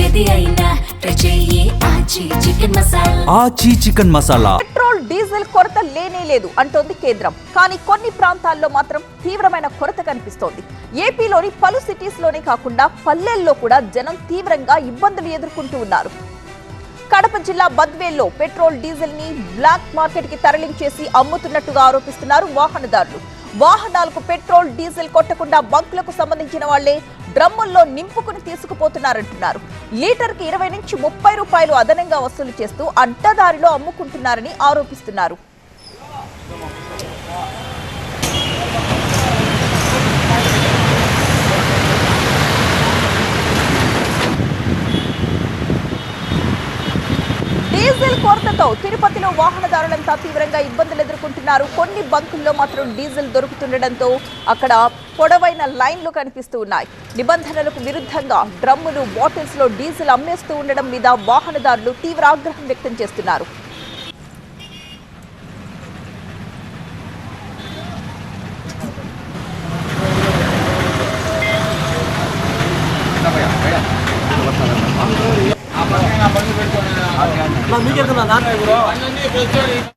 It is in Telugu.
ఏది అయినా ట్రై చెయ్యి ఆచి చికెన్ మసాలా. ఆచి చికెన్ మసాలా. పెట్రోల్ డీజిల్ కొరత లేనే లేదు అంటోంది కేంద్రం. కానీ కొన్ని ప్రాంతాల్లో మాత్రం తీవ్రమైన కొరత కనిపిస్తోంది. ఏపీలోని పలు సిటీస్ లోనే కాకుండా పల్లెల్లో కూడా జనం తీవ్రంగా ఇబ్బందులు ఎదుర్కొంటూ ఉన్నారు. కడప జిల్లా బద్వేల్లో పెట్రోల్ డీజిల్ ని బ్లాక్ మార్కెట్ కి తరలించేసి అమ్ముతున్నట్టుగా ఆరోపిస్తున్నారు వాహనదారులు. వాహనాలకు పెట్రోల్ డీజిల్ కొట్టకుండా బంకులకు సంబంధించిన వాళ్లే డ్రమ్ముల్లో నింపుకుని తీసుకుపోతున్నారంటున్నారు. లీటర్ కి 20 నుంచి 30 రూపాయలు అదనంగా వసూలు చేస్తూ అడ్డదారిలో అమ్ముకుంటున్నారని ఆరోపిస్తున్నారు. డీజిల్ కొరతతో తిరుపతిలో వాహనదారులంతా తీవ్రంగా ఇబ్బందులు ఎదుర్కొంటున్నారు. కొన్ని బంకుల్లో మాత్రం డీజిల్ దొరుకుతుండటంతో అక్కడ పొడవైన లైన్లు కనిపిస్తూ ఉన్నాయి. నిబంధనలకు విరుద్ధంగా డ్రమ్ములు, బాటిల్స్ లో డీజిల్ అమ్మేస్తూ ఉండడం మీద వాహనదారులు తీవ్ర ఆగ్రహం వ్యక్తం చేస్తున్నారు. మీకు